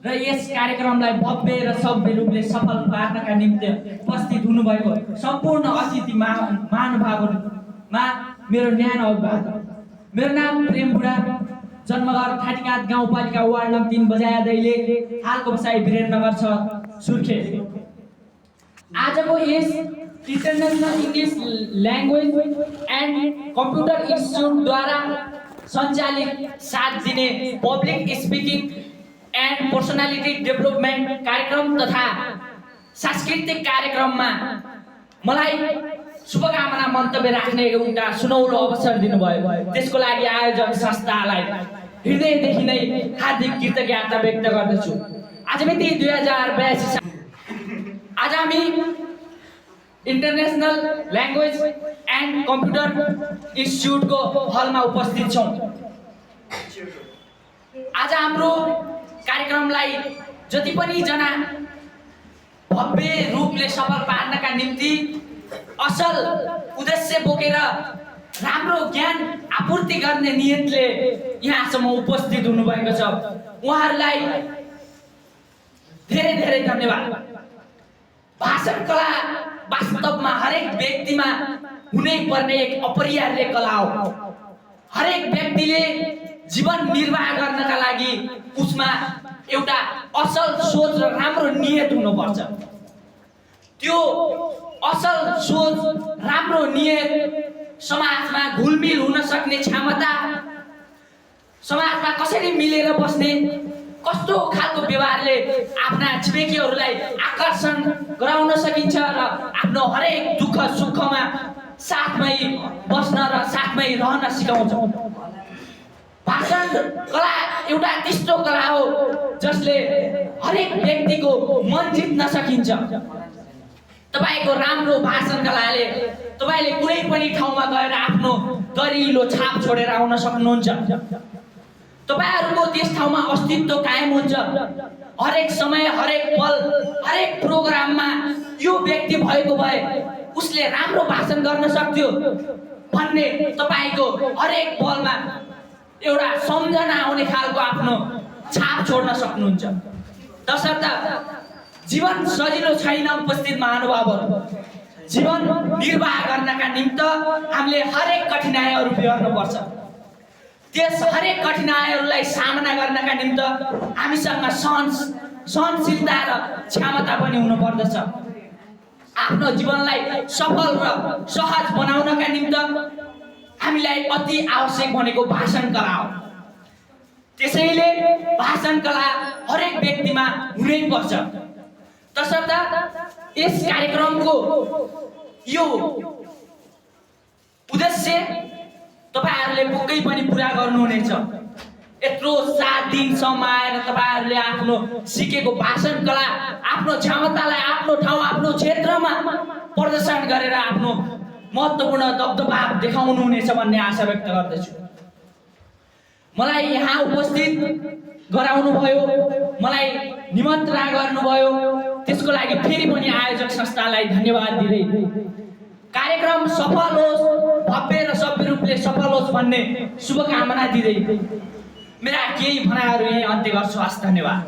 र यस कार्यक्रमलाई भव्य र सभ्य रूपले सफल पार्नका निम्ति उपस्थित हुनुभएको सम्पूर्ण अतिथि महानुभावहरूमा मेरो न्यानो अभिवादन। मेरो नाम प्रेम बुढा, जन्मघर ठाटीकाँत गाउँपालिका वार्ड नम्बर 3 बजाया दैले, हालको बसाइ वीरेन्द्रनगर 6 सुर्खेत। आजको यस international English language and computer इन्स्टिच्युटद्वारा सञ्चालित 7 दिने public speaking and personality development कार्यक्रम तथा सांस्कृतिक कार्यक्रममा मलाई शुभकामना मन्तव्य राख्ने एउटा सुनौलो अवसर दिनुभयो। त्यसको लागि आयोजक संस्थालाई हृदयदेखि नै हार्दिक कृतज्ञता व्यक्त गर्दछु। आज मिति 2082 साल आज हामी इन्टरनेसनल ल्याङ्ग्वेज एन्ड कम्प्युटर इन्स्टिच्युटको हलमा उपस्थित छौँ। आज हाम्रो कार्यक्रमलाई जति पनि जना भव्य रूपले सफल पार्नका निम्ति असल उद्देश्य बोकेर राम्रो ज्ञान आपूर्ति गर्ने नियतले यहाँसम्म उपस्थित हुनुभएको छ, उहाँहरूलाई धेरै धेरै धन्यवाद। भाषण कला वास्तवमा हरेक व्यक्तिमा हुनै पर्ने एक अपरिहार्य कला हो। हरेक व्यक्तिले जीवन निर्वाह गर्नका लागि उसमा एउटा असल सोच र राम्रो नियत हुनुपर्छ। त्यो असल सोच, राम्रो नियत समाजमा घुलमिल हुन सक्ने क्षमता, समाजमा कसरी मिलेर बस्ने, कस्तो खालको व्यवहारले आफ्ना छिमेकीहरूलाई आकर्षण गराउन सकिन्छ र आफ्नो हरेक दुःख सुखमा साथमै बस्न र साथमै रहन सिकाउँछ। भाषण कला एउटा त्यस्तो कला हो जसले हरेक व्यक्तिको मन जित्न सकिन्छ। तपाईको राम्रो भाषण कलाले तपाईले कुनै पनि ठाउँमा गएर आफ्नो दरिलो छाप छोडेर आउन सक्नुहुन्छ। तपाईहरुको त्यस ठाउँमा अस्तित्व कायम हुन्छ। हरेक समय, हरेक पल, हरेक प्रोग्राममा यो व्यक्ति भएको भए उसले राम्रो भाषण गर्न सक्थ्यो भन्ने तपाईको हरेक पलमा एउटा सम्झना आउने खालको आफ्नो छाप छोड्न सक्नुहुन्छ। तसर्थ जीवन सजिलो छैन उपस्थित महानुभावहरू। जीवन निर्वाह गर्नका निम्ति हामीले हरेक कठिनाइहरू बेहोर्नुपर्छ। त्यस हरेक कठिनाइहरूलाई सामना गर्नका निम्ति हामीसँग सहनशीलता र क्षमता पनि हुनुपर्दछ। आफ्नो जीवनलाई सफल र सहज बनाउनका निम्ति हामीलाई अति आवश्यक भनेको भाषण कला हो। त्यसैले भाषण कला हरेक व्यक्तिमा हुनै पर्छ। तसर्थ यस कार्यक्रमको यो उद्देश्य तपाईहरुले पक्कै पनि पूरा गर्नुहुनेछ। यत्रो 7 दिनसम्म आएर तपाईहरुले आफ्नो सिकेको भाषण कला, आफ्नो क्षमतालाई आफ्नो ठाउँ, आफ्नो क्षेत्रमा प्रदर्शन गरेर आफ्नो महत्त्वपूर्ण दबदबा देखाउनुहुनेछ भन्ने आशा व्यक्त गर्दछु। मलाई यहाँ उपस्थित गराउनु भयो, मलाई निमन्त्रणा गर्नुभयो, त्यसको लागि फेरि पनि आयोजक संस्थालाई धन्यवाद दिँदै कार्यक्रम सफल होस्, भव्य र सभ्य रूपले सफल होस् भन्ने शुभकामना दिँदै मेरा केही भनाइहरू यही अन्त्य गर्छु। हस्, धन्यवाद।